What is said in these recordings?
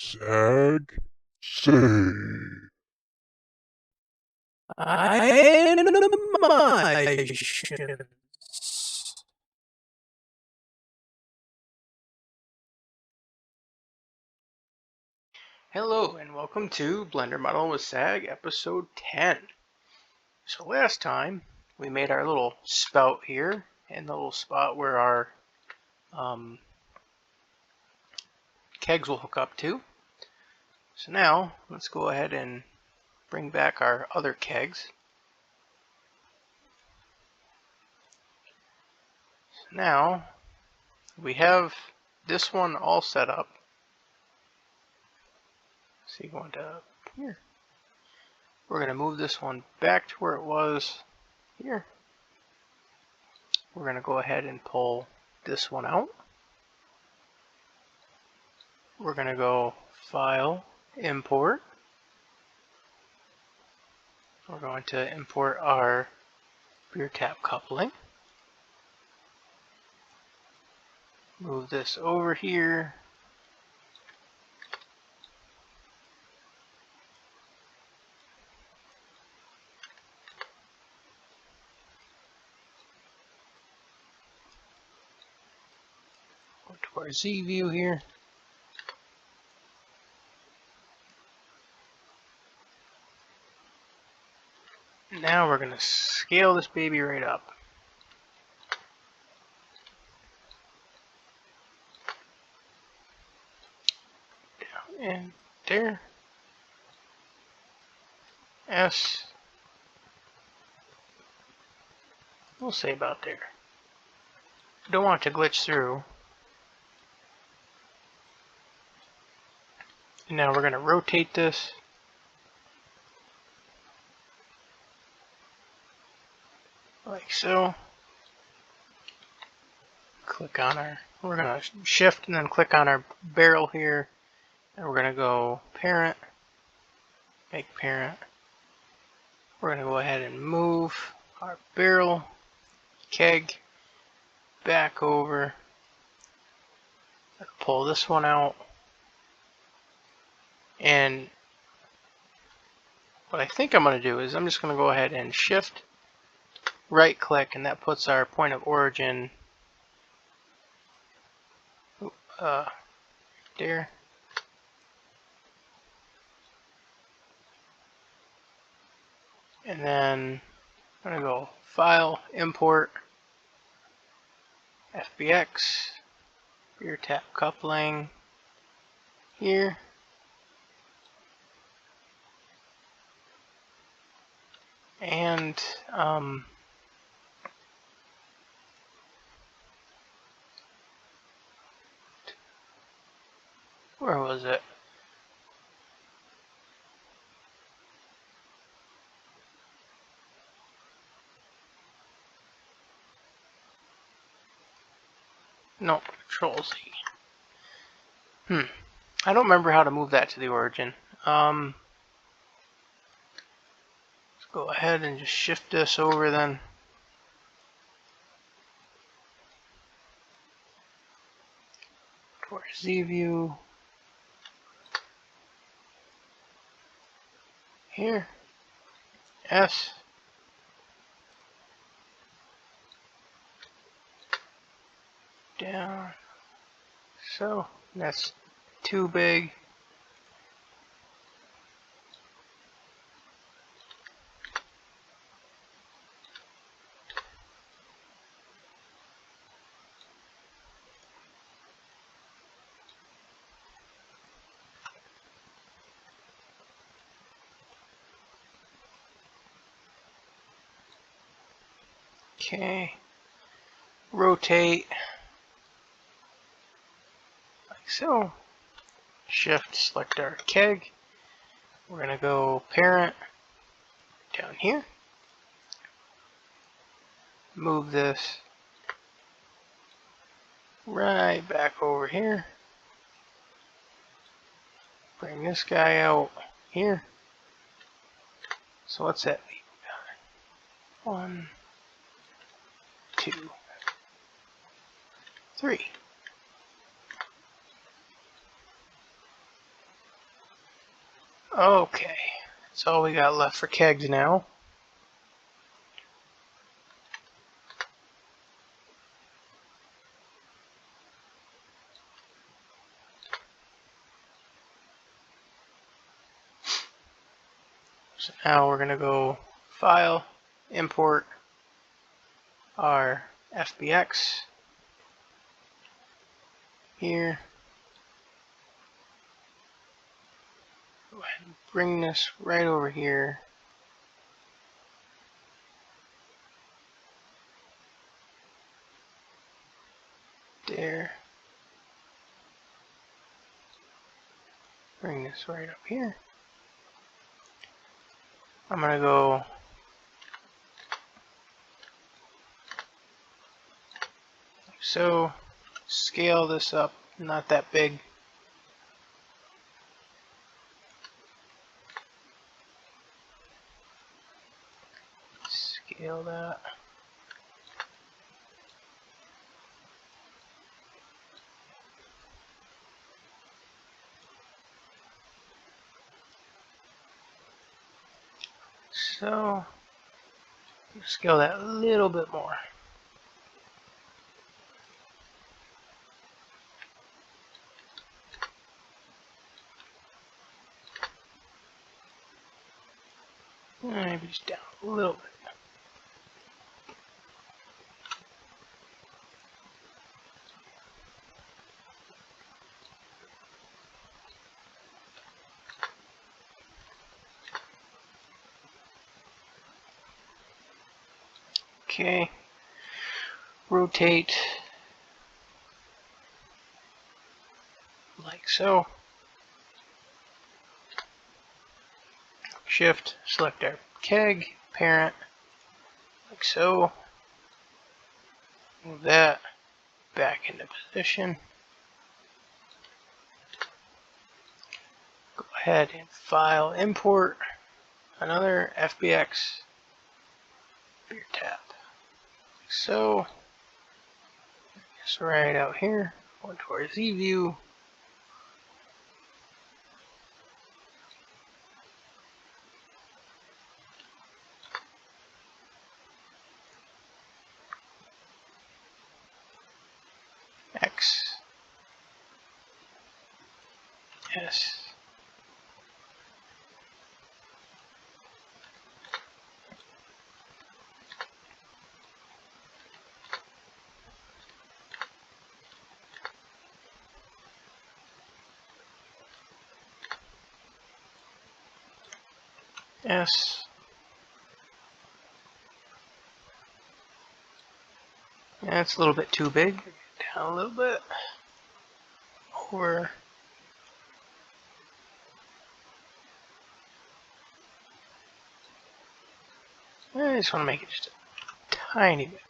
Sag, say. Animation. Hello and welcome to Blender Model with SAG episode 10. So last time we made our little spout here and the little spot where our kegs will hook up to. So now let's go ahead and bring back our other kegs. So now we have this one all set up. So you go into here. We're going to move this one back to where it was here. We're going to go ahead and pull this one out. We're going to go File, Import. We're going to import our rear tap coupling. Move this over here. Go to our Z view here. Now we're going to scale this baby right up. Down and there. S. We'll say about there. Don't want it to glitch through. And now we're going to rotate this. Like so. Click on our, we're going to shift and then click on our barrel here. And we're going to go parent, make parent. We're going to go ahead and move our barrel keg back over. Pull this one out. And what I think I'm going to do is I'm just going to go ahead and shift right click, and that puts our point of origin there. And then I'm going to go File, Import, FBX, rear tap coupling here. And where was it? No, Control Z. I don't remember how to move that to the origin. Let's go ahead and just shift this over then. To our Z view. Here. S. Down. So that's too big. Okay. Rotate. Like so. Shift, select our keg. We're going to go parent down here. Move this right back over here. Bring this guy out here. So what's that? 1, 2, 3. Okay, that's all we got left for kegs now. So now we're going to go File, Import our FBX here. Go ahead and bring this right over here. There. Bring this right up here. I'm going to go like so. Scale this up, not that big. Scale that. So, scale that a little bit more. Maybe just down a little bit. Okay. Rotate like so. Shift, select our keg, parent, like so. Move that back into position. Go ahead and File, Import another FBX beer tap. Like so. It's right out here. Going to our Z view. X, S, S. That's a little bit too big. Down a little bit. Over. I just want to make it just a tiny bit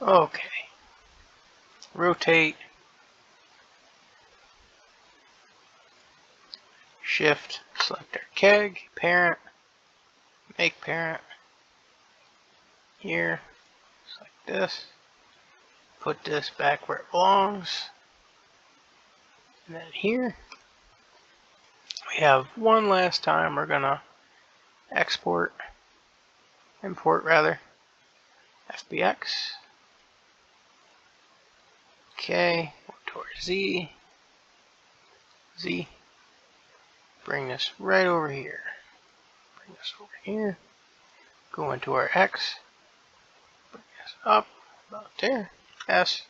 bigger. Okay. Rotate. Shift. Select our keg. Parent. Make parent. Here. Select this. Put this back where it belongs. And then here. We have one last time we're going to import rather, FBX. Okay, towards Z. Bring this right over here. Bring this over here. Go into our X. Bring this up about there. S.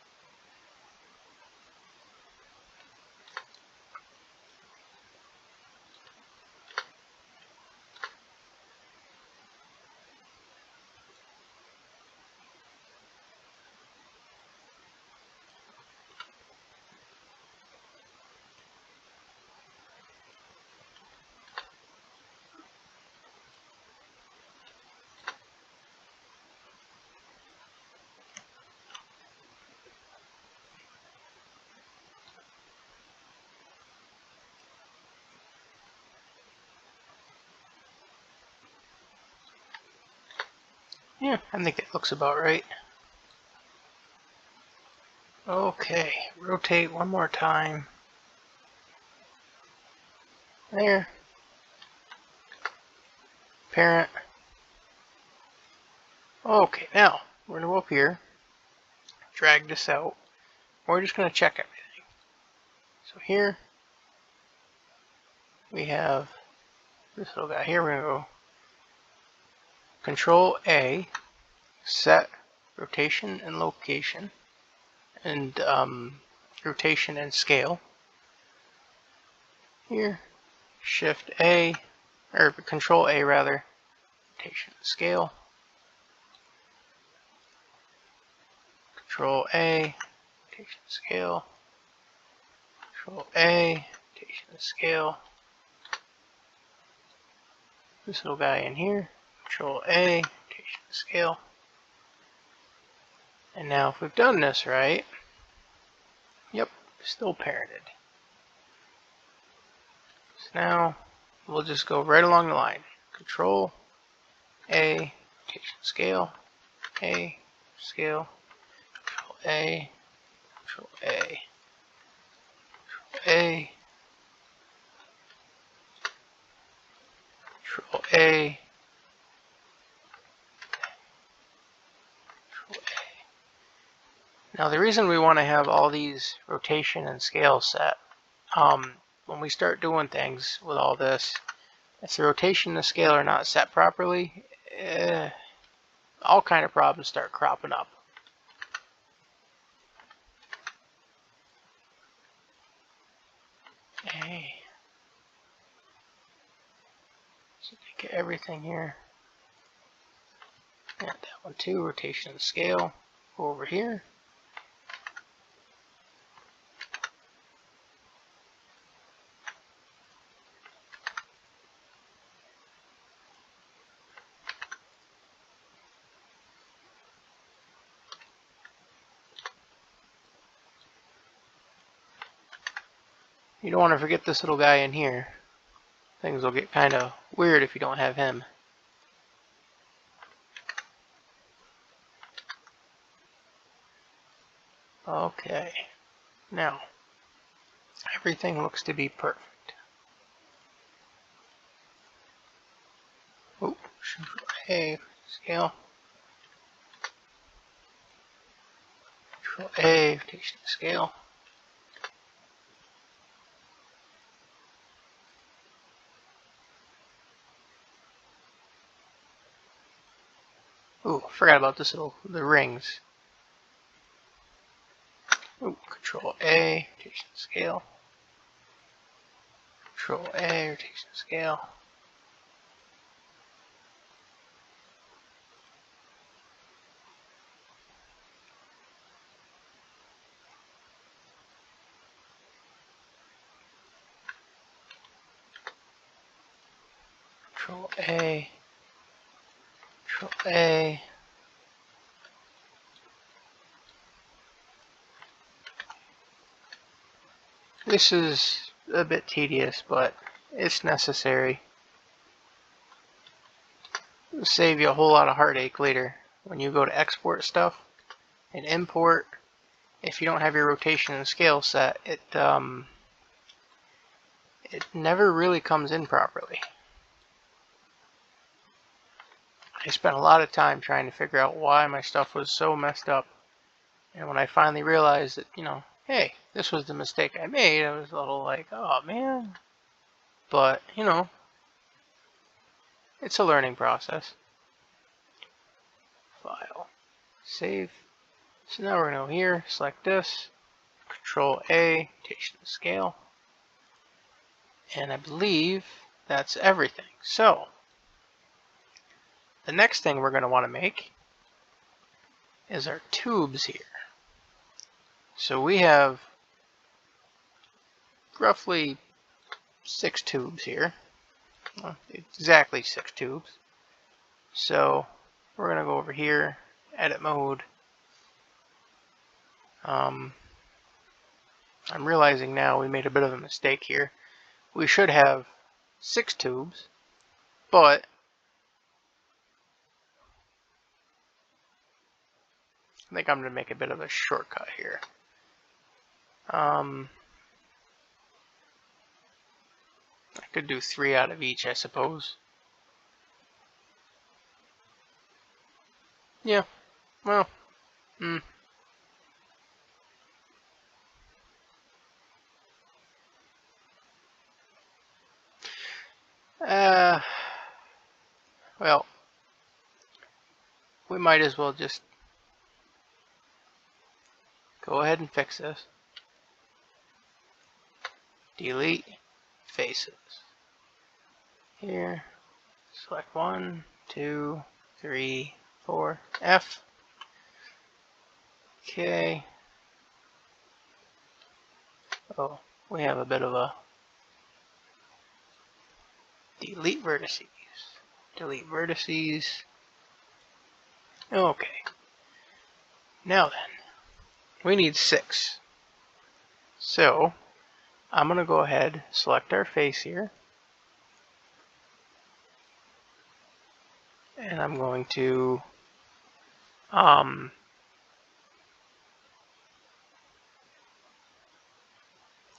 Yeah, I think that looks about right. Okay, rotate one more time. There. Parent. Okay, now we're going to go up here, drag this out. We're just going to check everything. So here we have this little guy. Here we're going to go Control A, set rotation and location, and rotation and scale. Here, Shift A, or Control A rather, rotation and scale. Control A, rotation and scale. Control A, rotation and scale. This little guy in here. Control A, rotation and scale. And now if we've done this right, yep, still parented. So now we'll just go right along the line. Control A, rotation scale, A, scale, Control A, Control A, Control A, Control A, Control A. Now the reason we want to have all these rotation and scale set, when we start doing things with all this, if the rotation and the scale are not set properly, all kind of problems start cropping up. Okay. So get everything here. And that one too, rotation and scale. Go over here. You don't want to forget this little guy in here. Things will get kind of weird if you don't have him. Okay, now everything looks to be perfect. Oh, Control A, scale. Control A, rotation scale. Ooh, forgot about this the rings. Ooh, Control A, rotation scale. Control A, rotation scale. Control A, Control A. This is a bit tedious, but it's necessary. It'll save you a whole lot of heartache later when you go to export stuff and import. If you don't have your rotation and scale set, it never really comes in properly. I spent a lot of time trying to figure out why my stuff was so messed up. And when I finally realized that, hey, this was the mistake I made, I was a little like, oh man. But, it's a learning process. File. Save. So now we're going to go here, select this, Control A, rotation and scale. And I believe that's everything. So, the next thing we're going to want to make is our tubes here. So we have roughly 6 tubes here. Well, exactly 6 tubes. So we're going to go over here, edit mode. I'm realizing now we made a bit of a mistake here. We should have 6 tubes, but I think I'm going to make a bit of a shortcut here. I could do 3 out of each, I suppose. Yeah, well, uh, well, we might as well just go ahead and fix this. Delete faces. Here, select 1, 2, 3, 4, F. Okay. Oh, we have a bit of a delete vertices. Delete vertices. Okay. Now then, we need 6. So, I'm going to go ahead, select our face here. And I'm going to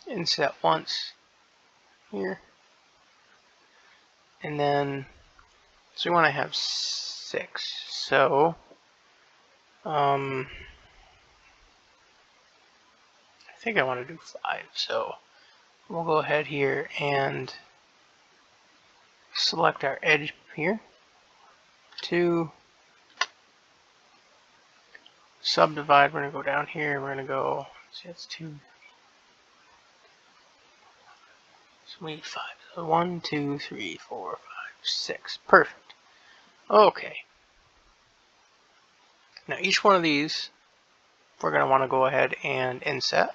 inset once here. And then, so we want to have 6. So, I think I want to do 5. So, we'll go ahead here and select our edge here. 2. Subdivide, we're going to go down here, we're going to go, see that's 2. So we need 5. So 1, 2, 3, 4, 5, 6. Perfect. Okay. Now each one of these, we're going to want to go ahead and inset.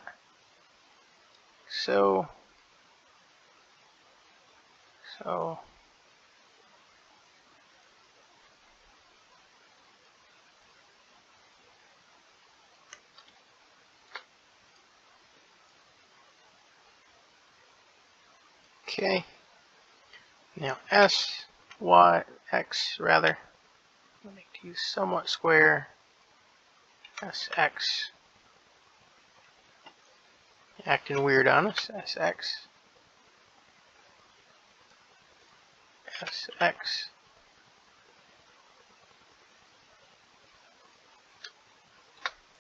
So, okay. Now S, Y, X rather. I'll make these somewhat square. SX. Acting weird on us. SX. SX.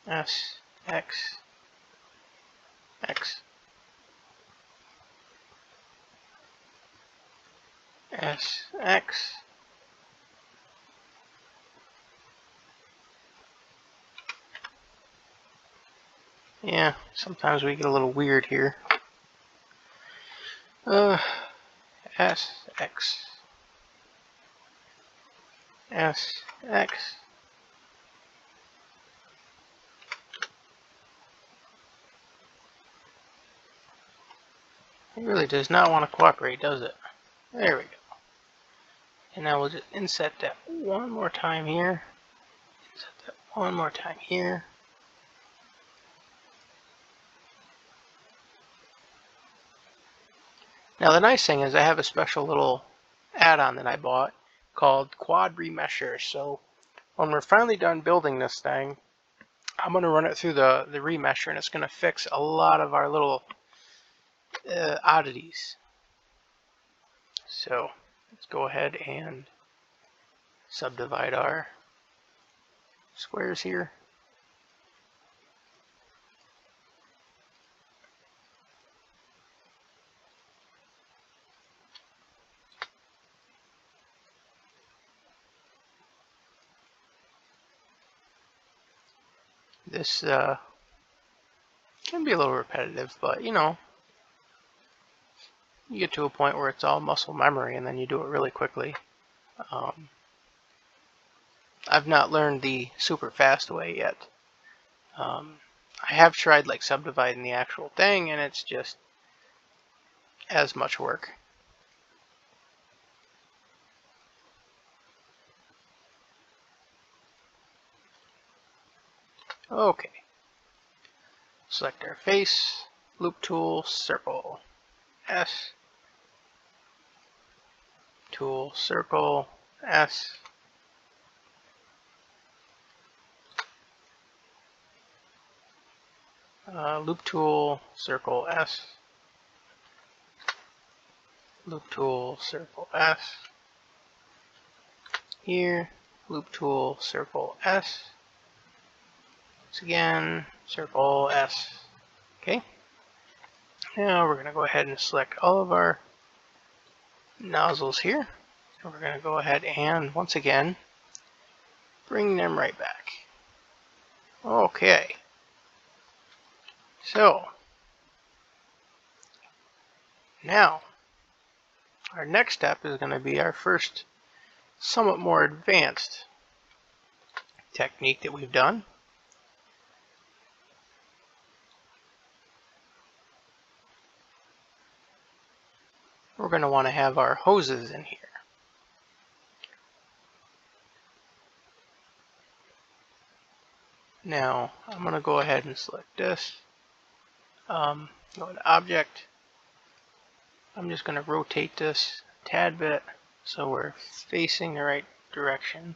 S, X, X, S, X. Yeah, sometimes we get a little weird here. S, X, S, X. It really does not want to cooperate, does it? There we go. And now we'll just inset that one more time here. Inset that one more time here. Now the nice thing is I have a special little add-on that I bought called Quad Remesher. So when we're finally done building this thing, I'm going to run it through the remesher, and it's going to fix a lot of our little oddities. So let's go ahead and subdivide our squares here. This can be a little repetitive, but you know, you get to a point where it's all muscle memory, and then you do it really quickly. I've not learned the super fast way yet. I have tried like subdividing the actual thing, and it's just as much work. Okay. Select our face, loop tool, circle, S, tool, circle, S. loop tool, circle S, loop tool, circle S, here, loop tool, circle S, once again, circle S. Okay, now we're going to go ahead and select all of our nozzles here, and we're going to go ahead and once again bring them right back. Okay, so now our next step is going to be our first somewhat more advanced technique that we've done. We're going to want to have our hoses in here. Now I'm going to go ahead and select this. Go to Object. I'm just going to rotate this a tad bit so we're facing the right direction.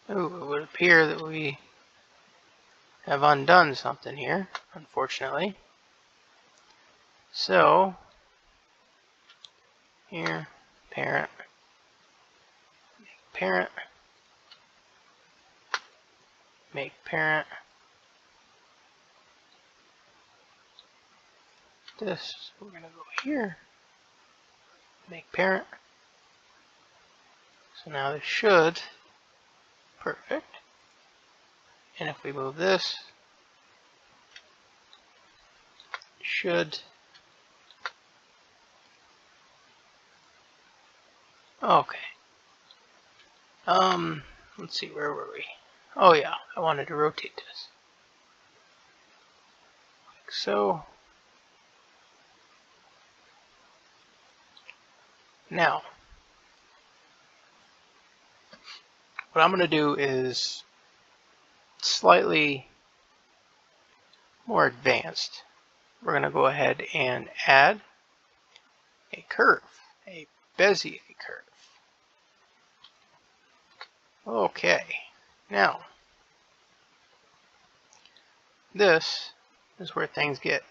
Ooh, it would appear that we have undone something here, unfortunately. So, here, parent, parent, make parent. This, we're going to go here, make parent. So now this should, perfect. And if we move this, should, okay. Let's see, where were we? Oh yeah, I wanted to rotate this. Like so. Now, what I'm going to do is slightly more advanced. We're going to go ahead and add a curve, a Bezier curve. Okay, now this is where things get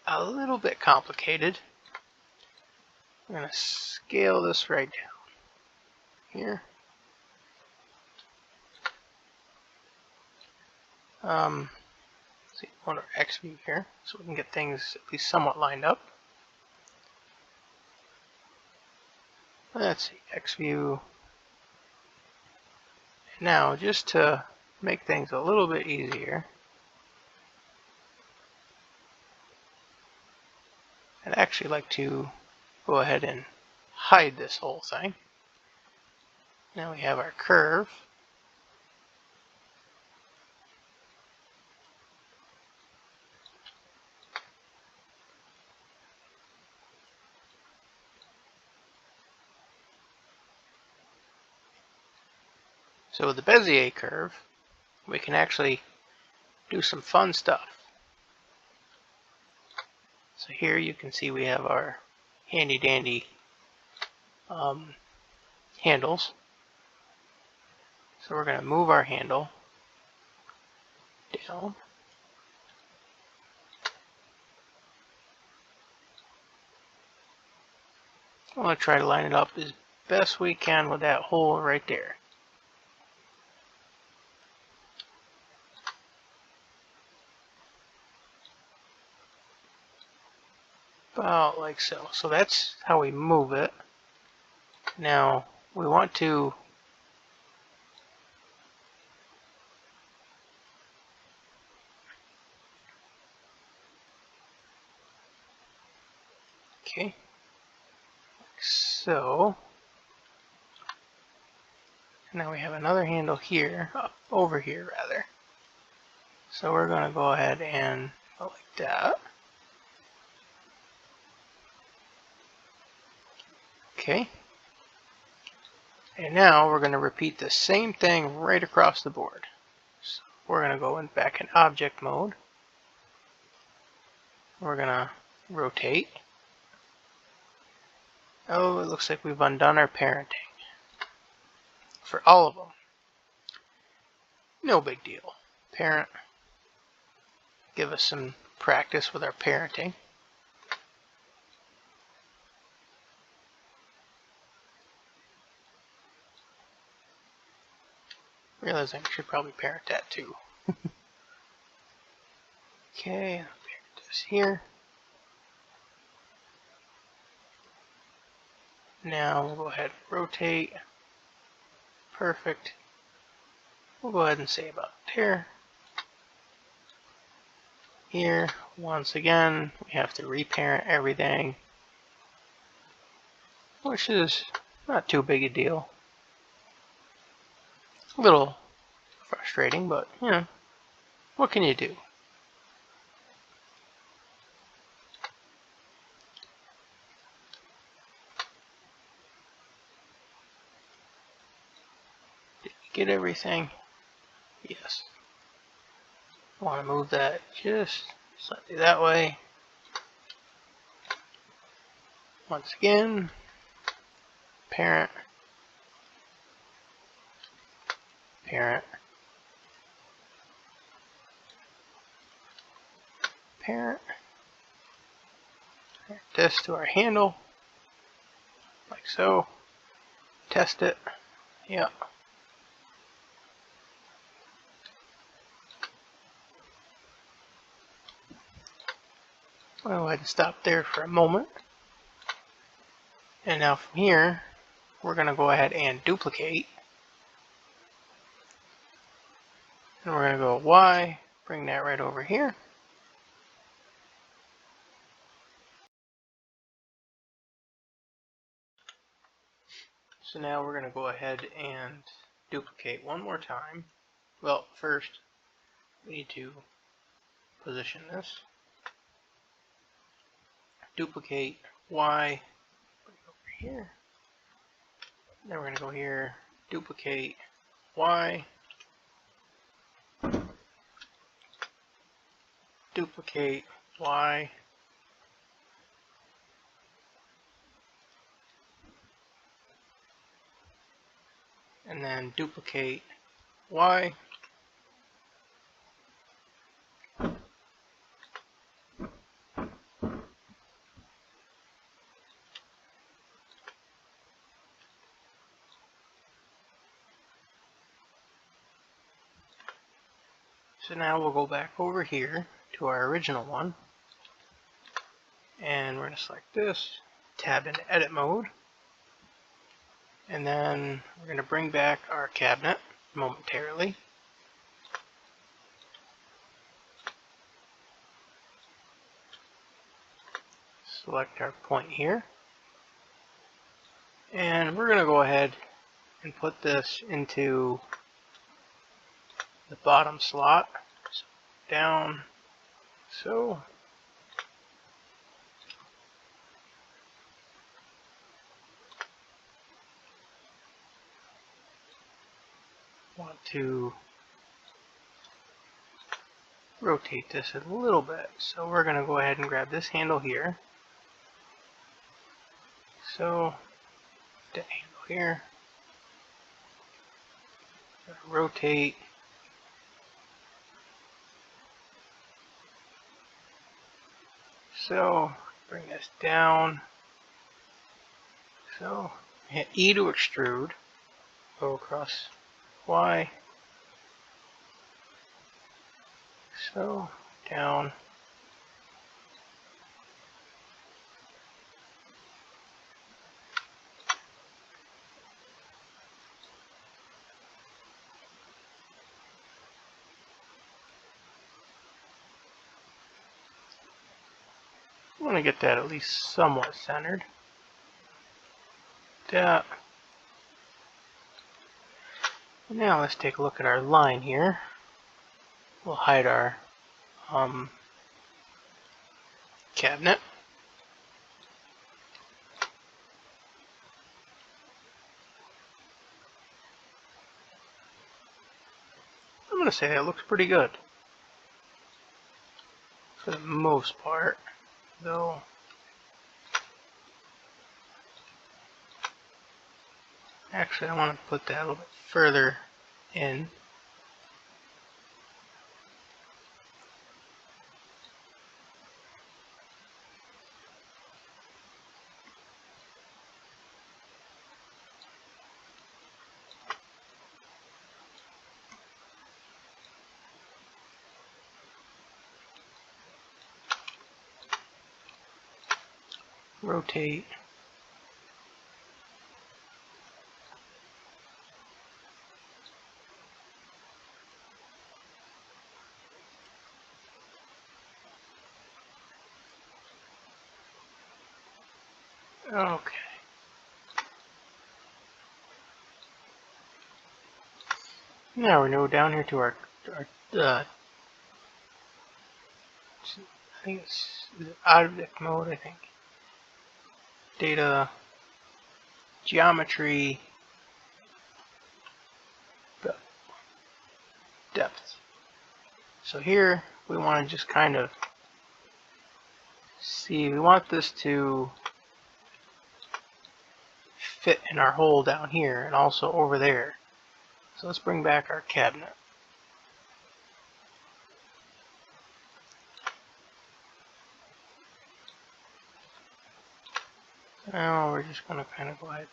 a little bit complicated. I'm going to scale this right down here. Let's see, on our X view here, so we can get things at least somewhat lined up. Let's see, X view. Now, just to make things a little bit easier, I'd actually like to go ahead and hide this whole thing. Now we have our curve. So with the Bezier curve, we can actually do some fun stuff. So here you can see we have our handy dandy handles. So we're going to move our handle down. I want to try to line it up as best we can with that hole right there. About like so. So that's how we move it. Now we want to okay, like so. Now we have another handle here, over here rather. So we're going to go ahead and go like that. Okay. And now we're going to repeat the same thing right across the board. So we're going to go back in object mode. We're going to rotate. Oh, it looks like we've undone our parenting for all of them. No big deal. parent. Give us some practice with our parenting. Realizing I should probably parent that too. Okay, I'll parent this here. Now we'll go ahead and rotate. Perfect. We'll go ahead and say about there. Here, once again, we have to reparent everything, which is not too big a deal. A little frustrating, but you know, what can you do? Did we get everything? Yes. I want to move that just slightly that way. Once again, parent, parent, parent. Parent this to our handle, like so. Test it. Yep. I'll go ahead and stop there for a moment. And now from here, we're going to go ahead and duplicate. And we're going to go Y, bring that right over here. So now we're going to go ahead and duplicate one more time. Well, first, we need to position this. Duplicate Y, bring it over here. Then we're going to go here, duplicate Y, duplicate Y, and then duplicate Y, so now we'll go back over here to our original one, and we're going to select this, tab into edit mode, and then we're going to bring back our cabinet momentarily. Select our point here, and we're going to go ahead and put this into the bottom slot, so down, so. Want to rotate this a little bit, so we're going to go ahead and grab this handle here, so that handle here, rotate, so bring this down, so hit E to extrude, go across Y, so down, I want to get that at least somewhat centered. That. Now let's take a look at our line here. We'll hide our cabinet. I'm going to say that looks pretty good for the most part, though. Actually, I want to put that a little bit further in. rotate. Okay. Now we go down here to our I think it's object mode, I think. Data, geometry, depth. So here we want to just kind of see, we want this to fit in our hole down here and also over there. So let's bring back our cabinet. Now we're just going to kind of go ahead.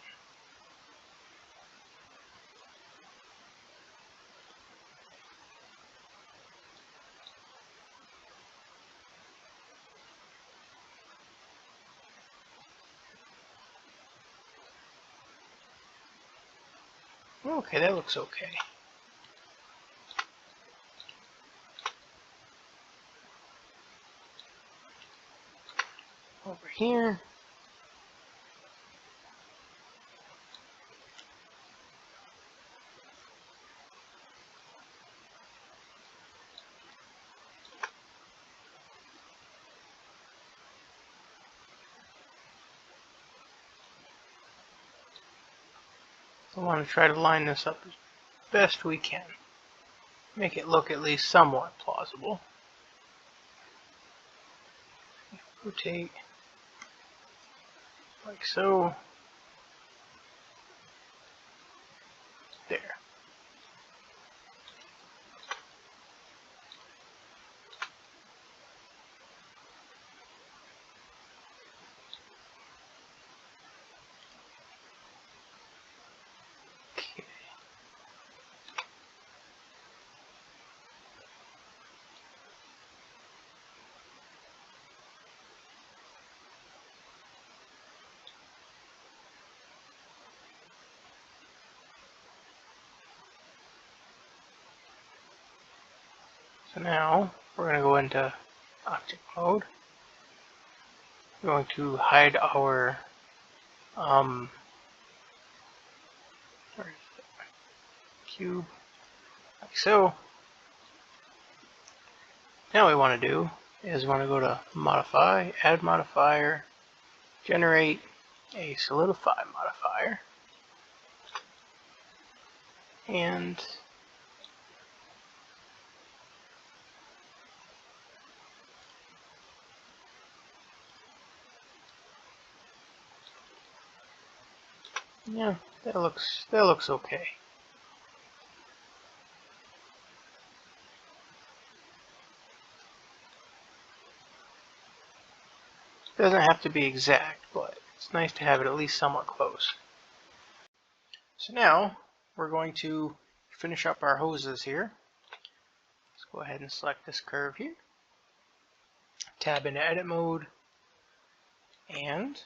Okay, that looks okay. Over here. I want to try to line this up as best we can. Make it look at least somewhat plausible. Rotate like so. There. Okay. So now we're going to go into object mode. We're going to hide our where is it? Cube, like so. Now what we want to do is we want to go to modify, add modifier, generate a solidify modifier, and yeah, that looks okay. Doesn't have to be exact, but it's nice to have it at least somewhat close. So now we're going to finish up our hoses here. Let's go ahead and select this curve here. Tab into edit mode and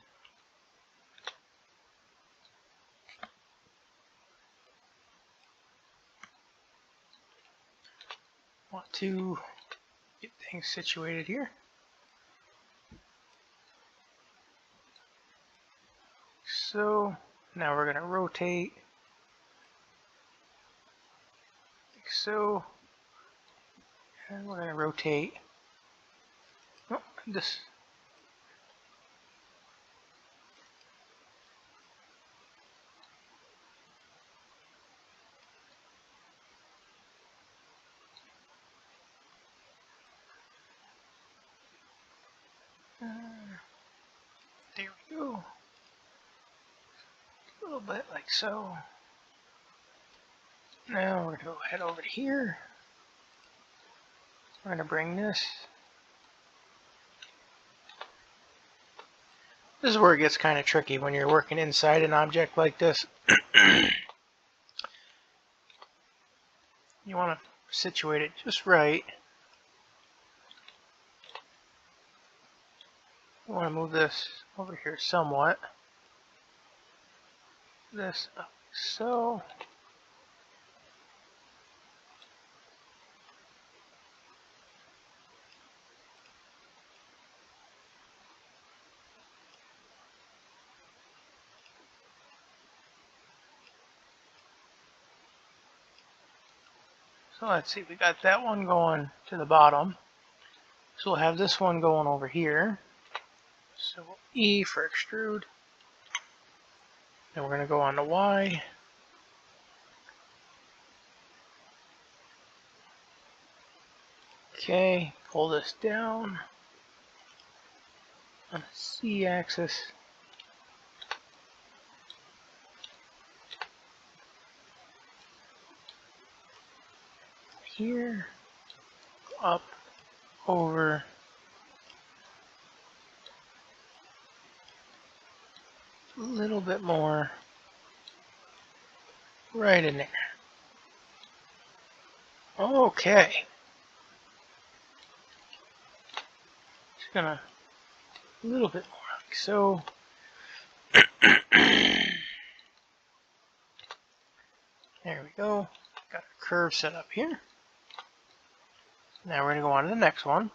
want to get things situated here. So now we're going to rotate like so, and we're going to rotate this. There we go. A little bit like so. Now we're going to go head over to here. We're going to bring this. This is where it gets kind of tricky when you're working inside an object like this. You want to situate it just right. You want to move this over here somewhat. This up so. So let's see, we got that one going to the bottom. So we'll have this one going over here. So E for extrude. Then we're going to go on to Y. Okay, pull this down on the C axis. Here, up, over, a little bit more, right in there. Okay. Just gonna, a little bit more like so. There we go. Got a curve set up here. Now we're going to go on to the next one.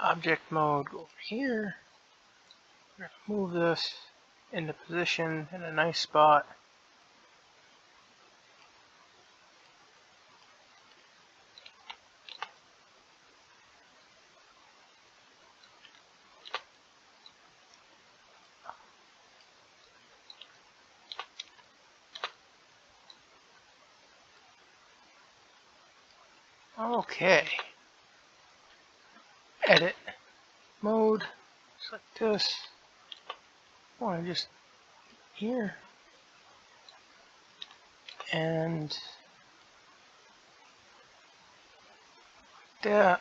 Object mode, go over here. We're going to move this into position in a nice spot. Okay. Edit mode, select this. I want to just here and that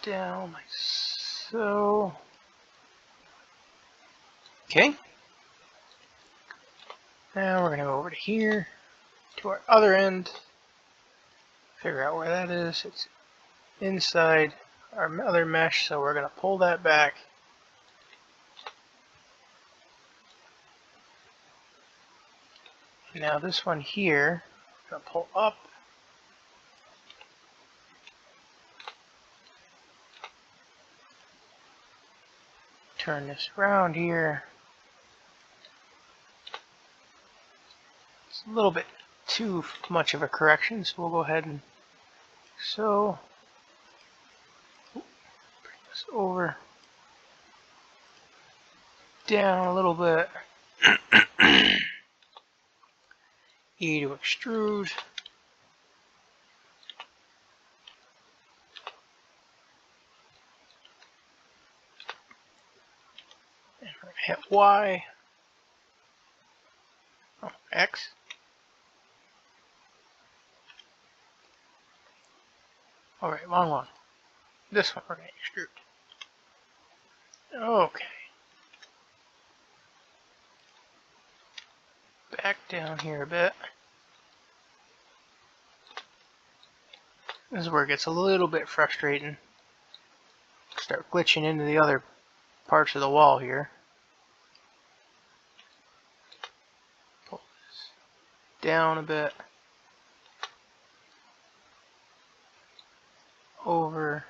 down like so. Okay. Now we're going to go over to here to our other end. Figure out where that is. It's inside our other mesh, so we're going to pull that back. Now this one here, I'm going to pull up. Turn this around here. It's a little bit too much of a correction, so we'll go ahead and so bring this over, down a little bit. E to extrude. And we're going to hit Y. Oh, X. Alright, wrong one. This one we're going to extrude. Okay. Back down here a bit. This is where it gets a little bit frustrating. Start glitching into the other parts of the wall here. Pull this down a bit. Over,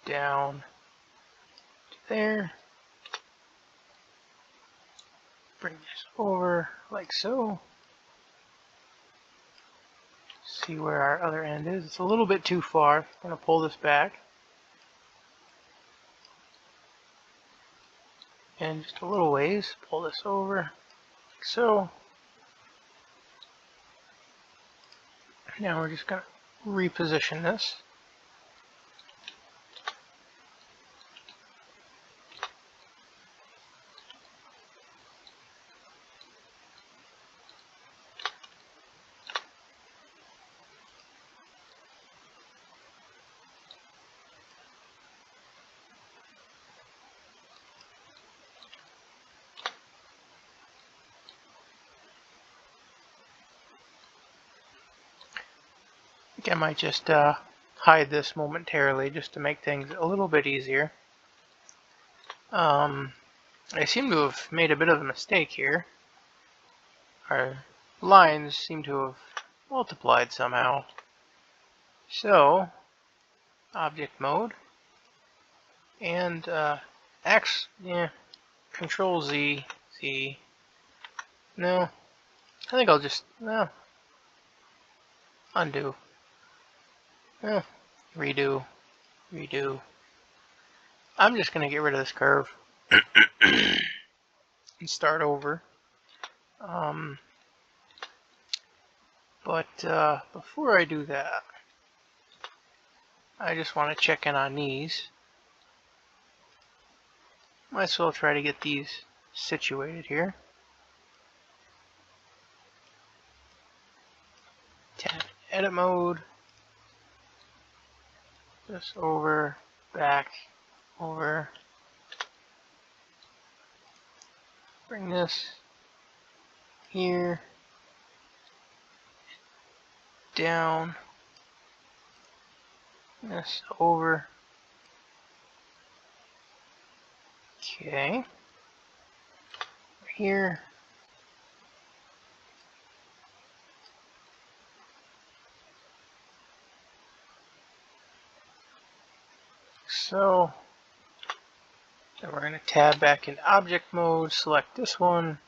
down to there. Bring this over like so. See where our other end is. It's a little bit too far. I'm going to pull this back. And just a little ways, pull this over like so. Now we're just going to reposition this. I might just hide this momentarily just to make things a little bit easier. I seem to have made a bit of a mistake here. Our lines seem to have multiplied somehow. So, object mode, and Control Z, Z. No, I think I'll just, no, undo. Redo, redo. I'm just going to get rid of this curve and start over. But before I do that, I just want to check in on these. Might as well try to get these situated here. Tab edit mode. This over, back, over. Bring this here, down, this over. Okay. Here. So, then we're going to tab back into object mode, select this one,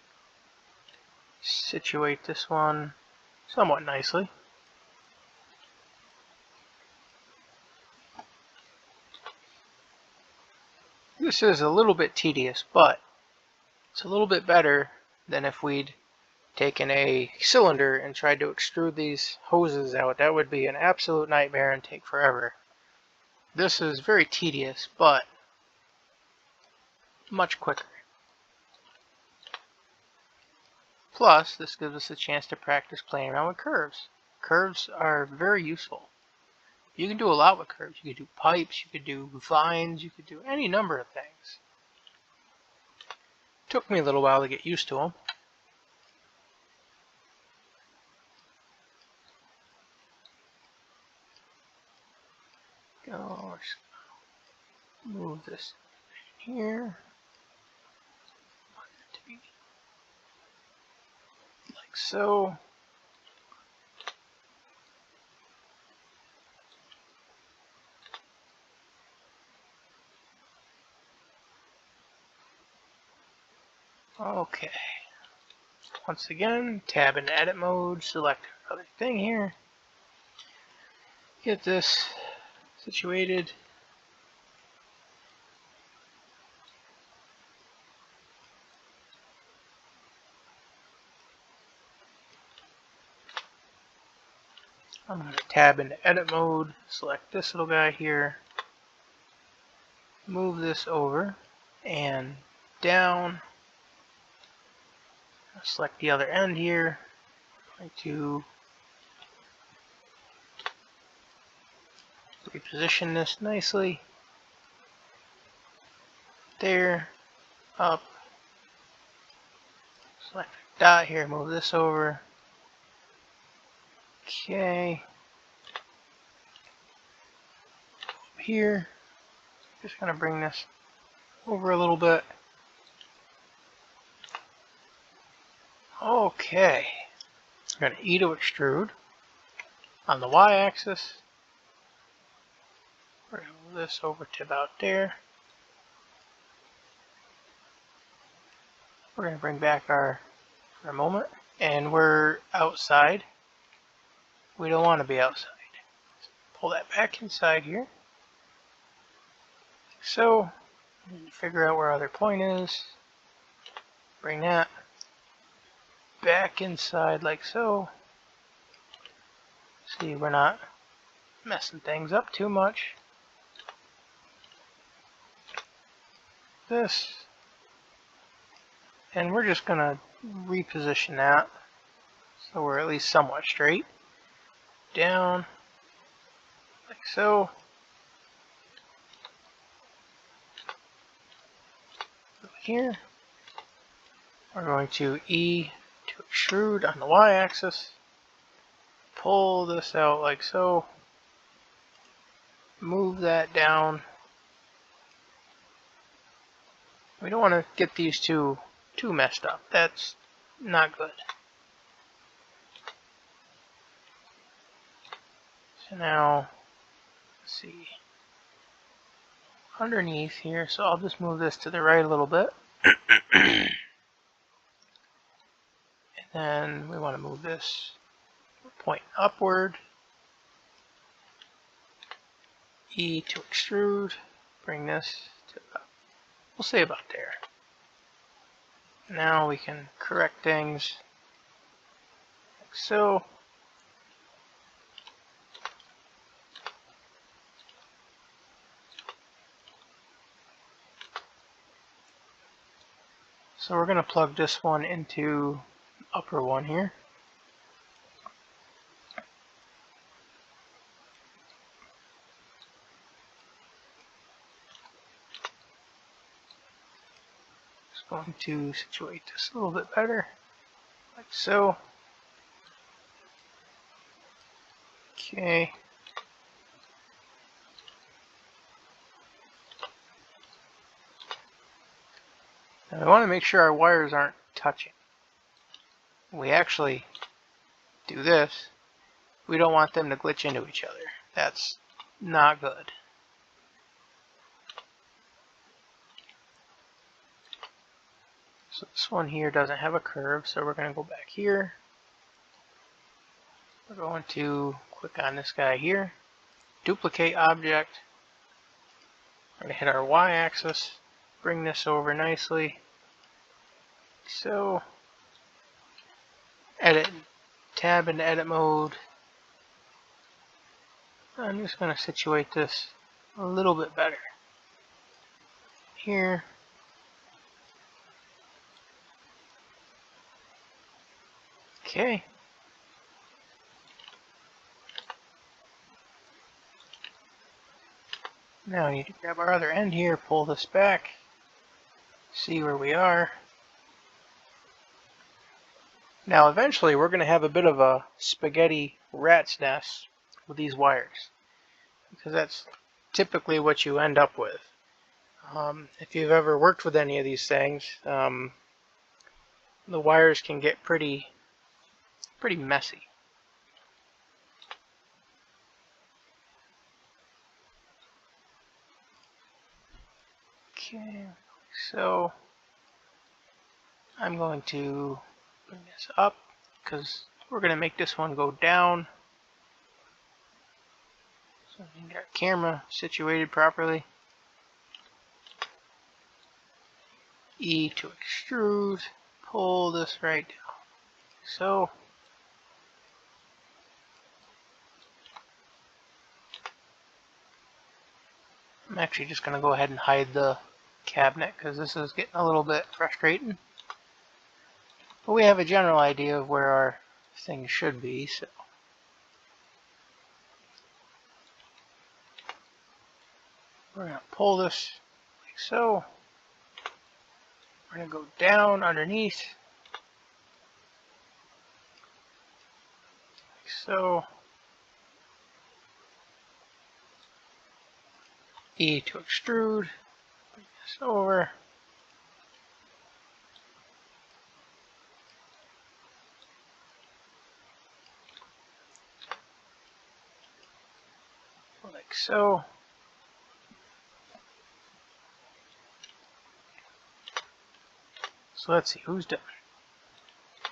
situate this one somewhat nicely. This is a little bit tedious, but it's a little bit better than if we'd taken a cylinder and tried to extrude these hoses out. That would be an absolute nightmare and take forever. This is very tedious, but much quicker. Plus, this gives us a chance to practice playing around with curves. Curves are very useful. You can do a lot with curves. You could do pipes, you could do vines, you could do any number of things. Took me a little while to get used to them. Gosh, move this here. Want it to be like so. Okay. Once again, tab in edit mode, select other thing here. Get this situated. I'm going to tab into edit mode, select this little guy here, move this over and down. Select the other end here. I'm going to reposition this nicely. There, up. Select a dot here, move this over. Okay. Up here. Just going to bring this over a little bit. Okay. We're going to E to extrude. On the y-axis, we're going to move this over to about there. We're going to bring back our for a moment, and we're outside. We don't want to be outside. Pull that back inside here. So, figure out where our other point is. Bring that back inside like so. See, we're not messing things up too much. This. And we're just going to reposition that so we're at least somewhat straight. Down, like so. Over here. We're going to E to extrude on the y-axis. pull this out like so. Move that down. We don't want to get these two too messed up. That's not good. So now, let's see, underneath here, so I'll just move this to the right a little bit. And then we want to move this point upward. E to extrude. Bring this to about, we'll say about there. Now we can correct things like so. So we're going to plug this one into upper one here. Just going to situate this a little bit better, like so. Okay. Now we want to make sure our wires aren't touching. We actually do this. We don't want them to glitch into each other. That's not good. So this one here doesn't have a curve, so we're going to go back here. We're going to click on this guy here, duplicate object. We're going to hit our y-axis, bring this over nicely. So, edit, tab into edit mode. I'm just going to situate this a little bit better. Here. Okay. Now we need to grab our other end here, pull this back, see where we are. Now eventually we're going to have a bit of a spaghetti rat's nest with these wires, because that's typically what you end up with. If you've ever worked with any of these things, the wires can get pretty messy. Okay, so I'm going to bring this up because we're going to make this one go down. So we can get our camera situated properly. E to extrude, pull this right down. So I'm actually just going to go ahead and hide the cabinet because this is getting a little bit frustrating. But we have a general idea of where our things should be, so we're going to pull this like so. We're going to go down underneath, like so. E to extrude, bring this over. Like so. So let's see who's done.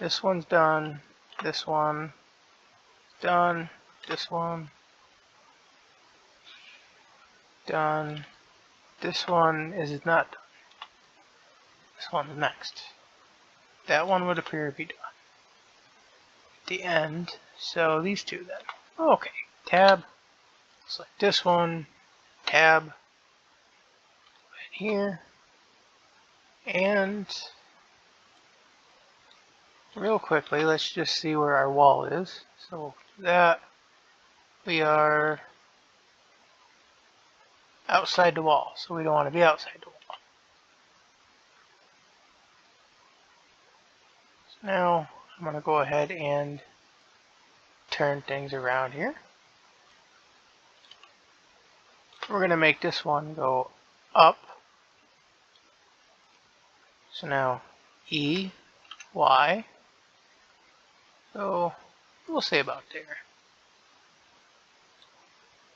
This one's done. This one done. This one done. This one is not done. This one's next. That one would appear to be done. At the end. So these two then. Okay. Tab. Select this one. Tab. Right here. And real quickly, let's just see where our wall is. So that we are outside the wall, so we don't want to be outside the wall. So now I'm going to go ahead and turn things around here. We're going to make this one go up. So now E, Y. So we'll say about there.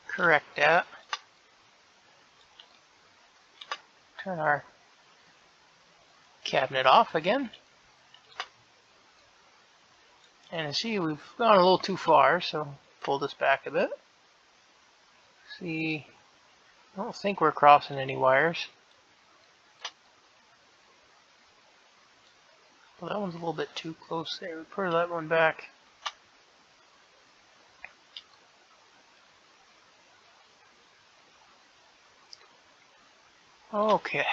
Correct that. Turn our cabinet off again. And see, we've gone a little too far, so pull this back a bit. See, I don't think we're crossing any wires. Well, that one's a little bit too close there. We put that one back. Okay.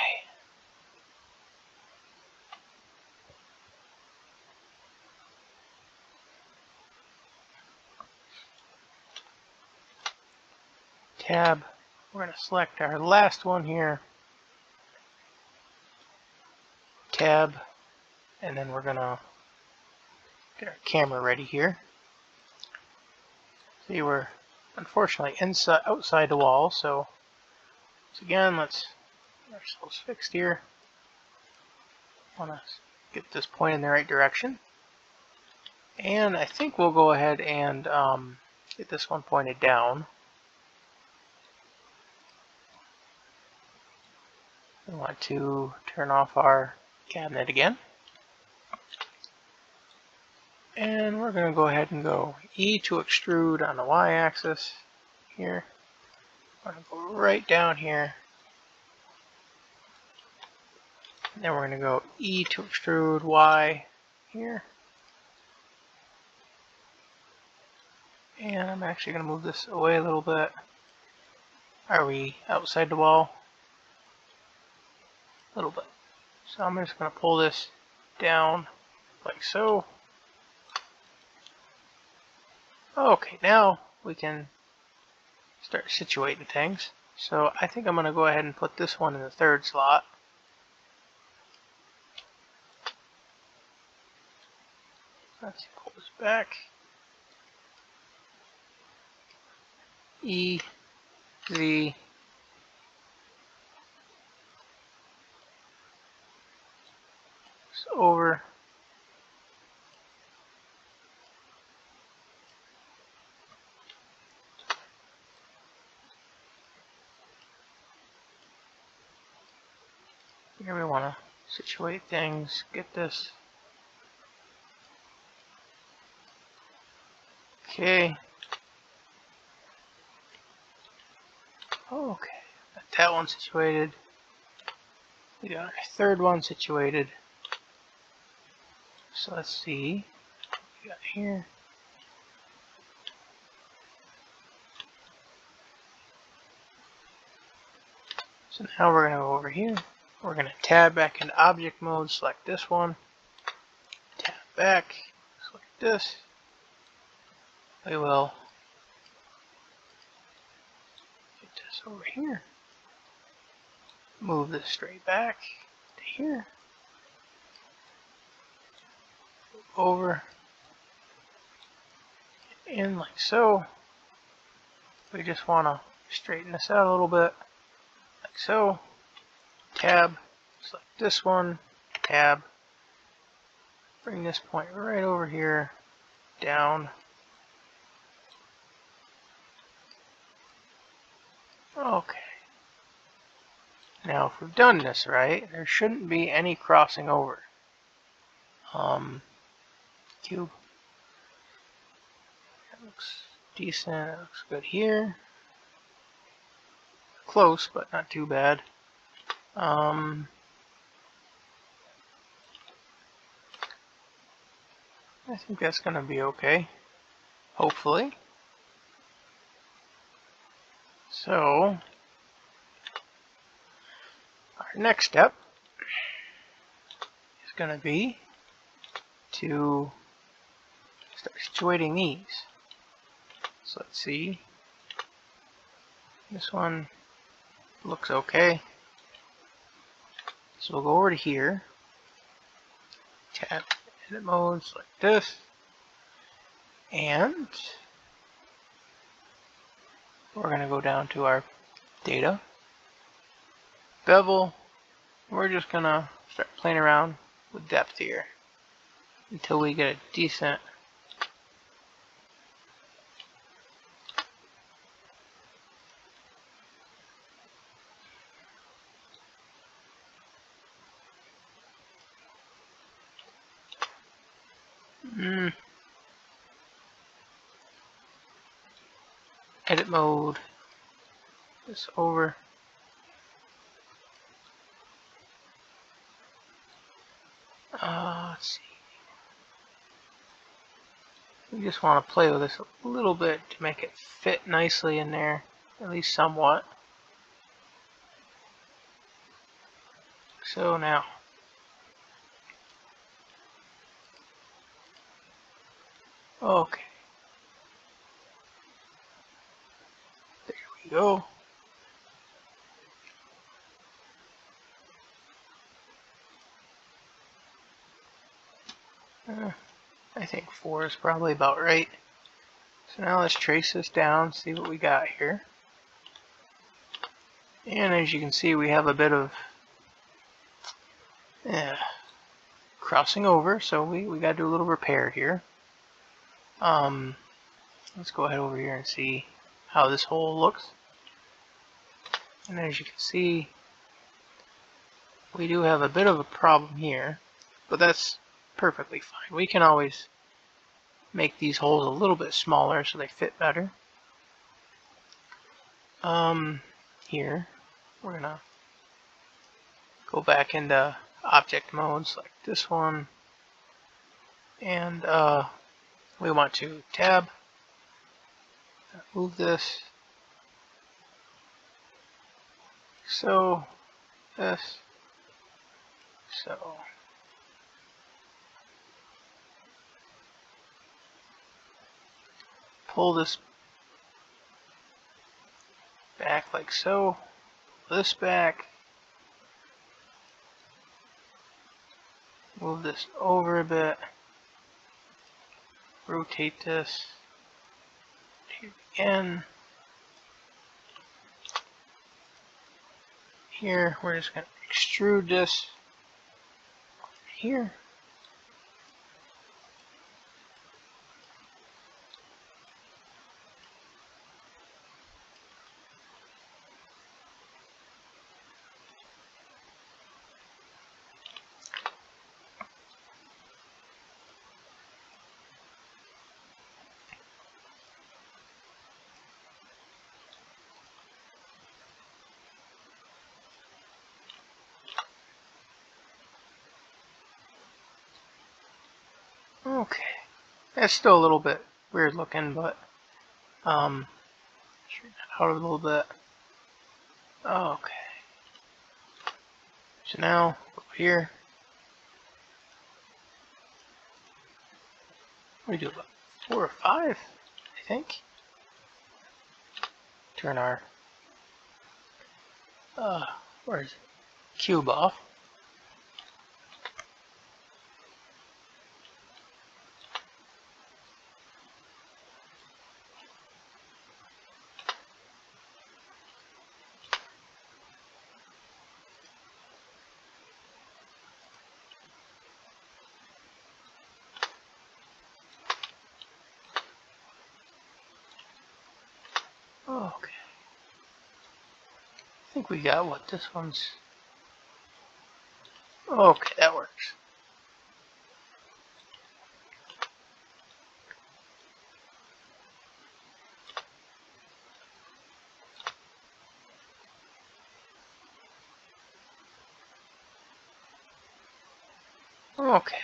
Tab. We're going to select our last one here. Tab. And then we're going to get our camera ready here. See, we're unfortunately outside the wall, so again, let's get ourselves fixed here. Want to get this point in the right direction. And I think we'll go ahead and get this one pointed down. We want to turn off our cabinet again. And we're going to go ahead and go E to extrude on the Y-axis here. We're going to go right down here. And then we're going to go E to extrude Y here. And I'm actually going to move this away a little bit. Are we outside the wall? A little bit. So I'm just going to pull this down like so. Okay, now we can start situating things. So I think I'm going to go ahead and put this one in the third slot. Let's pull this back. E, Z, over. Here we want to situate things, get this. Okay. Okay, got that one situated. We got our third one situated. So let's see what we got here. So now we're going to go over here. We're going to tab back into object mode, select this one, tab back, select this. We will get this over here. Move this straight back to here. Over. In like so. We just want to straighten this out a little bit. Like so. Tab. Select this one. Tab. Bring this point right over here. Down. Okay. Now if we've done this right, there shouldn't be any crossing over. Cube. That looks decent. That looks good here. Close, but not too bad. I think that's going to be okay. Hopefully. So, our next step is going to be to start situating these. So let's see. This one looks okay. So we'll go over to here. Tap edit modes like this. And we're going to go down to our data, bevel. We're just going to start playing around with depth here until we get a decent edit mode. This over. Let's see. We just want to play with this a little bit to make it fit nicely in there, at least somewhat. So now, okay, there we go. I think 4 is probably about right. So now let's trace this down, see what we got here. And as you can see, we have a bit of crossing over, so we got to do a little repair here. Let's go ahead over here and see how this hole looks. And as you can see, we do have a bit of a problem here, but that's perfectly fine. We can always make these holes a little bit smaller so they fit better. Here, we're gonna go back into object mode, select this one, and we want to tab, move this, so this, so pull this back like so, this back, move this over a bit, rotate this, rotate it again. Here, we're just going to extrude this here. Okay, that's still a little bit weird looking, but straighten that out a little bit. Okay, so now over here, we do about 4 or 5, I think. Turn our where is it? Cube off. Okay. I think we got what this one's. Okay, that works. Okay.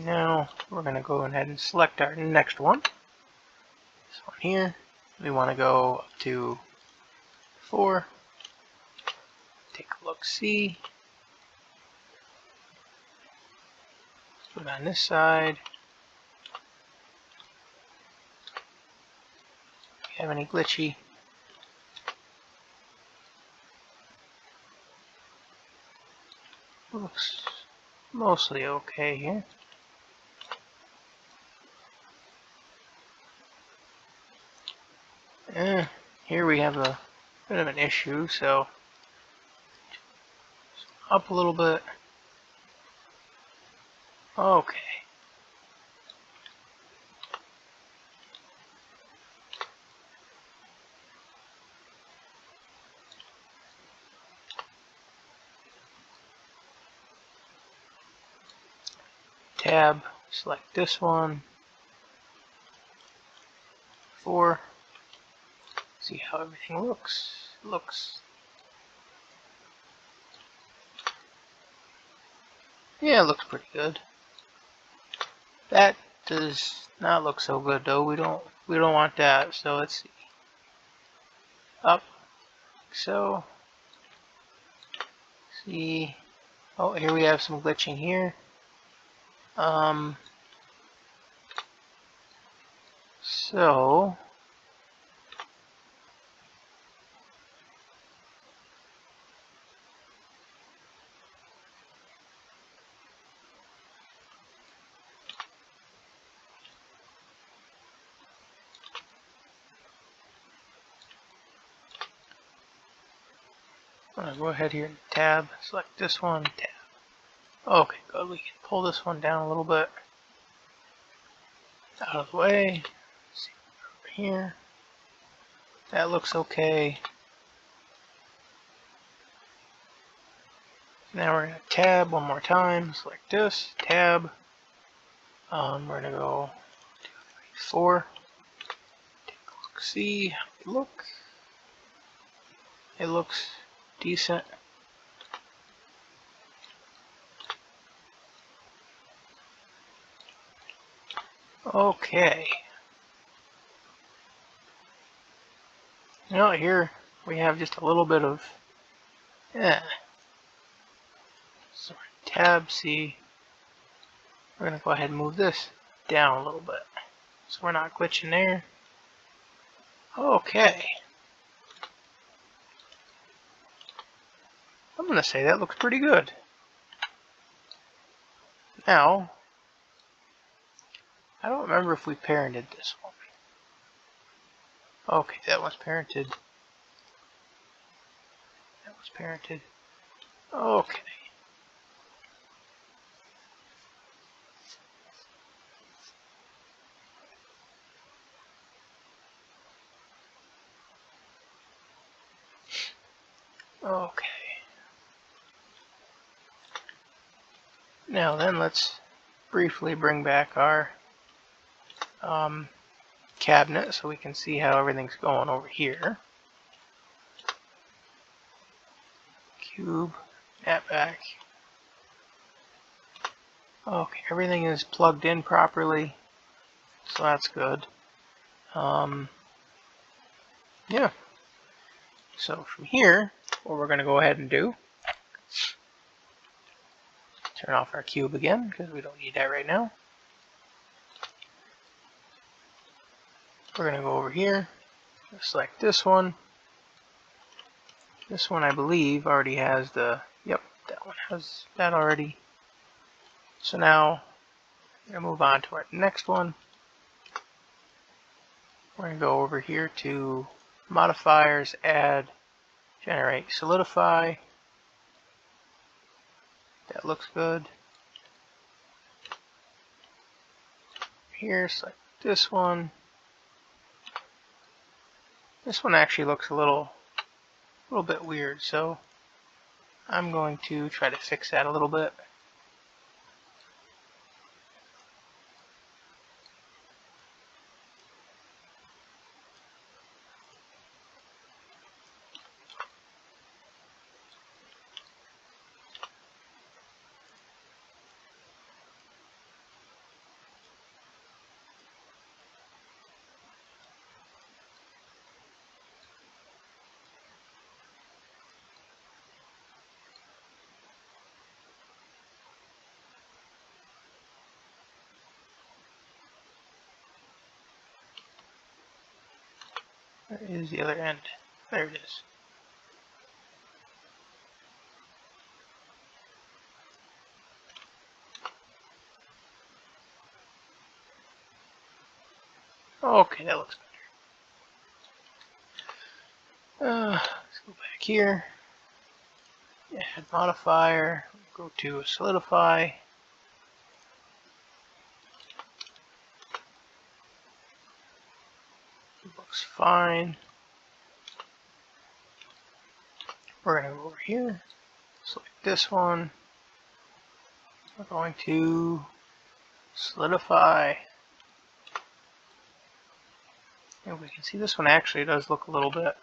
Now we're going to go ahead and select our next one. This one here. We want to go up to 4. Take a look, see. Put it on this side. Do you have any glitchy? Looks mostly okay here. Here we have a bit of an issue, so up a little bit. Okay. Tab, select this one. 4. See how everything looks. Yeah, it looks pretty good. That does not look so good though. We don't want that. So let's see. Up. So see. Oh, here we have some glitching here. So I'm gonna go ahead here and tab, select this one, tab. Okay, good. We can pull this one down a little bit out of the way. Let's see over here. That looks okay. Now we're gonna tab one more time, select this, tab. We're gonna go 2, 3, 4. Take a look, see how they look. It looks decent. Okay. Now here we have just a little bit of so tab C. We're gonna go ahead and move this down a little bit so we're not glitching there. Okay. I'm gonna say that looks pretty good. Now, I don't remember if we parented this one. Okay, that one's parented. That was parented. Okay. Okay. Now then, let's briefly bring back our cabinet so we can see how everything's going over here. Cube, that back. Okay, everything is plugged in properly, so that's good. Yeah. So from here, what we're going to go ahead and do, turn off our cube again because we don't need that right now. We're going to go over here, select this one. This one I believe already has the, yep, that one has that already. So now we're going to move on to our next one. We're going to go over here to modifiers, add, generate, solidify. That looks good. Here, select this one. This one actually looks a little bit weird, so I'm going to try to fix that a little bit. Where is the other end? There it is. Okay, that looks better. Let's go back here. Add modifier. Go to solidify. It looks fine. We're going to go over here. Select this one. We're going to solidify. And we can see this one actually does look a little bit.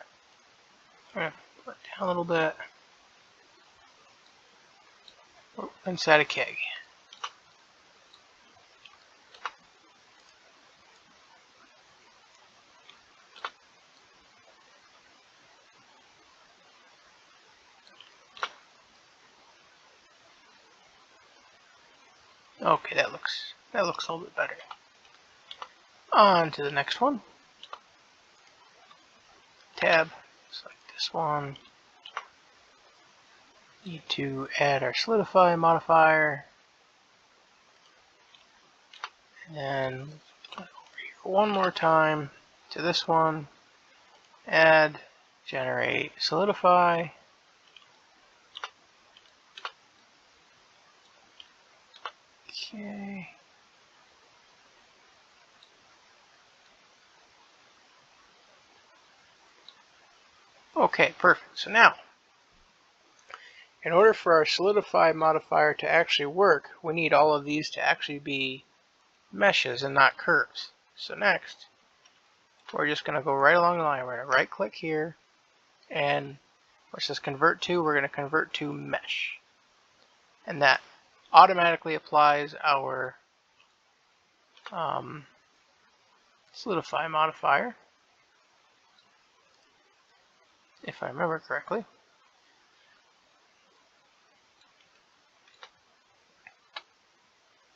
I'm going to put it down a little bit. Oh, inside a keg. Okay, that looks a little bit better. On to the next one. Tab. Select this one. Need to add our solidify modifier. And then over here one more time to this one. Add, generate, solidify. Okay. Okay, perfect. So now, in order for our solidify modifier to actually work, we need all of these to actually be meshes and not curves. So next, we're just going to go right along the line. We're going to right click here, and where it says convert to, we're going to convert to mesh. And that automatically applies our solidify modifier, if I remember correctly.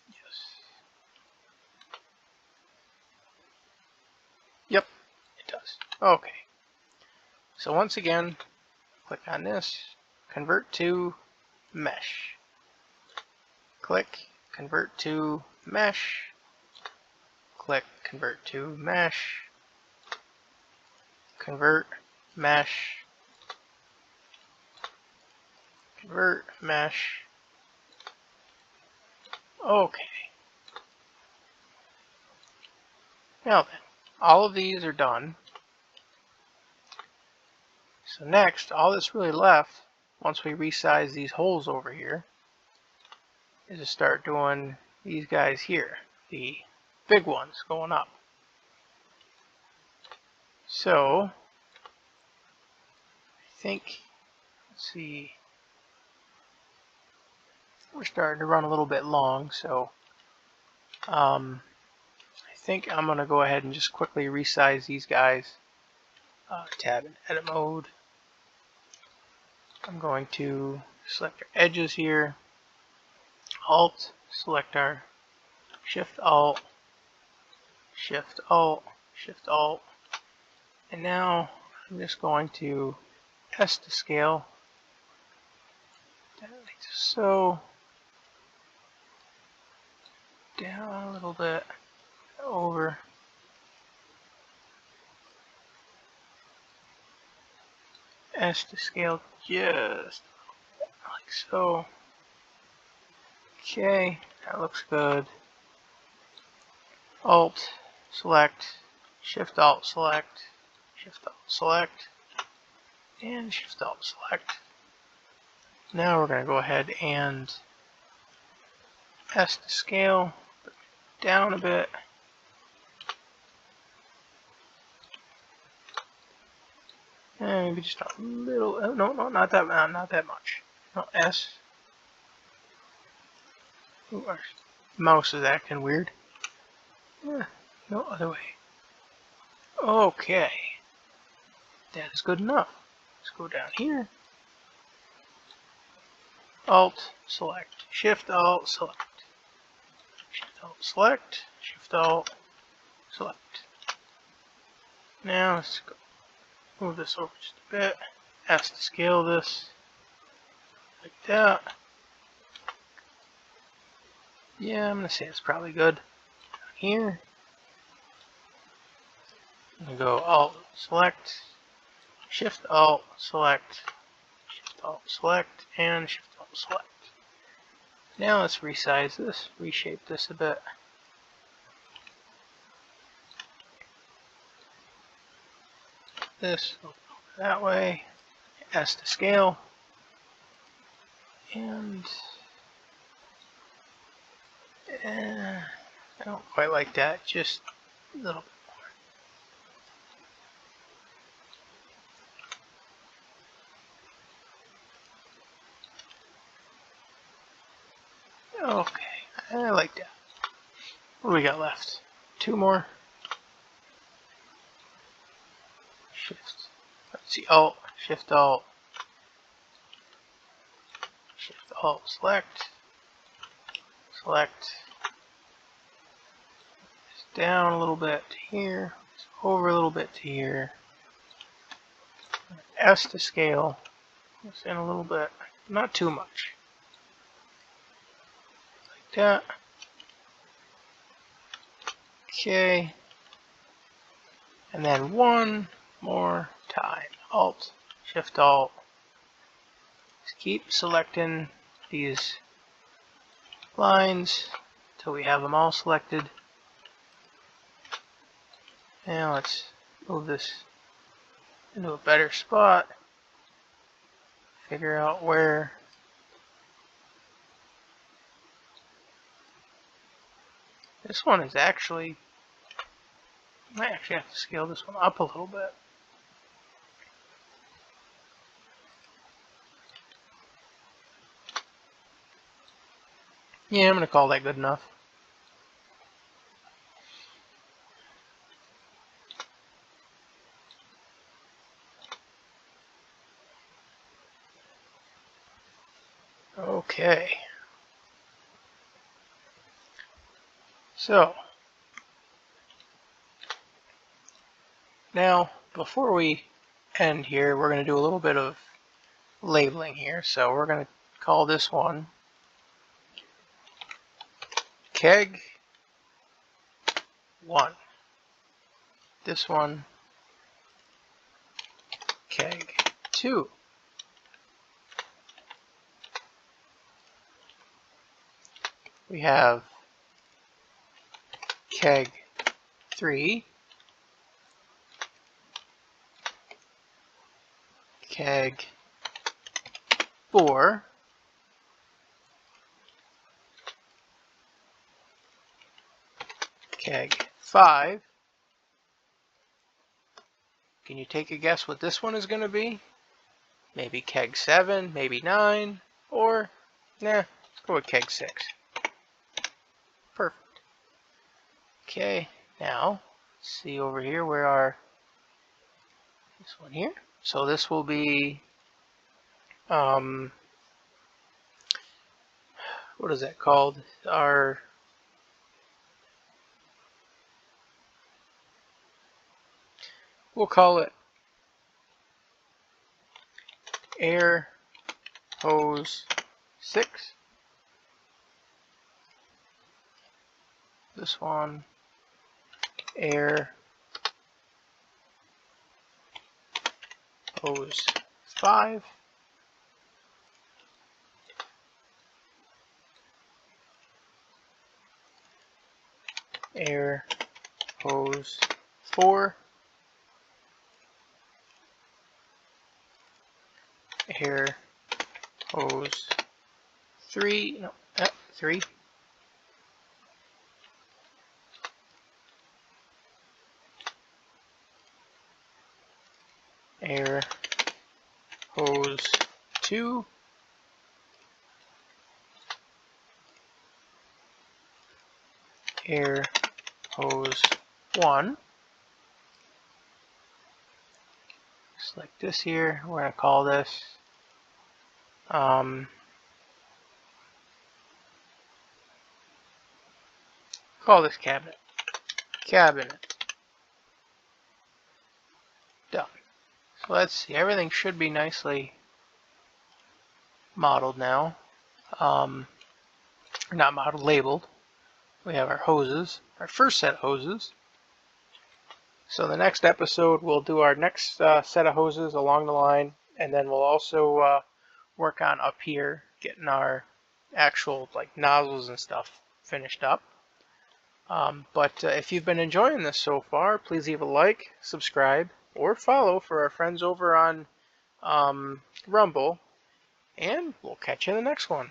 Yes. Yep, it does. Okay. So once again, click on this, convert to mesh. Click, convert to mesh. Click, convert to mesh. Convert, mesh. Convert, mesh. Okay. Now then, all of these are done. So next, all that's really left, once we resize these holes over here, is to start doing these guys here, the big ones going up. So, I think, let's see, we're starting to run a little bit long, so I think I'm going to go ahead and just quickly resize these guys. Tab in edit mode. I'm going to select our edges here. Alt, select our Shift Alt, Shift Alt, Shift Alt. And now I'm just going to S to scale. Like so. Down a little bit. Over. S to scale just like so. Okay, that looks good. Alt, select, Shift Alt, select, Shift Alt, select, and Shift Alt, select. Now we're going to go ahead and S to scale, down a bit. And maybe just a little, oh, no, not that much. No, S. Ooh, our mouse is acting weird. Yeah, no other way. Okay. That is good enough. Let's go down here. Alt, select, Shift, Alt, select. Shift, Alt, select, Shift, Alt, select. Now let's go move this over just a bit. S to scale this. Like that. Yeah, I'm going to say it's probably good. Down here. I'm going to go Alt select, Shift Alt select, Shift Alt select, and Shift Alt select. Now let's resize this, reshape this a bit. This that way, S to scale, and I don't quite like that, just a little bit more. Okay, I like that. What do we got left? Two more. Shift. Let's see. Alt. Shift Alt. Shift Alt. Select. Select. Down a little bit to here. Over a little bit to here. S to scale. This in a little bit. Not too much. Like that. Okay. And then one more time. Alt. Shift Alt. Just keep selecting these lines until we have them all selected. Now let's move this into a better spot. Figure out where this one is actually. Might actually have to scale this one up a little bit. Yeah, I'm going to call that good enough. Okay. So, now before we end here, we're going to do a little bit of labeling here. So we're going to call this one Keg 1. This one Keg 2. We have Keg 3, Keg 4, Keg 5. Can you take a guess what this one is going to be? Maybe Keg 7, maybe 9, or, let's go with Keg 6. Perfect. Okay, now, let's see over here, where are this one here? So this will be, what is that called? We'll call it air hose 6. This one, air hose 5. Air hose 4. Air hose 3. No, 3. Air hose 2. Air hose 1. Just like this here, we're going to call this cabinet. Cabinet. Done. So let's see, everything should be nicely modeled now. Not modeled, labeled. We have our hoses, our first set of hoses. So the next episode, we'll do our next set of hoses along the line, and then we'll also work on up here, getting our actual like nozzles and stuff finished up. But if you've been enjoying this so far, please leave a like, subscribe, or follow for our friends over on Rumble, and we'll catch you in the next one.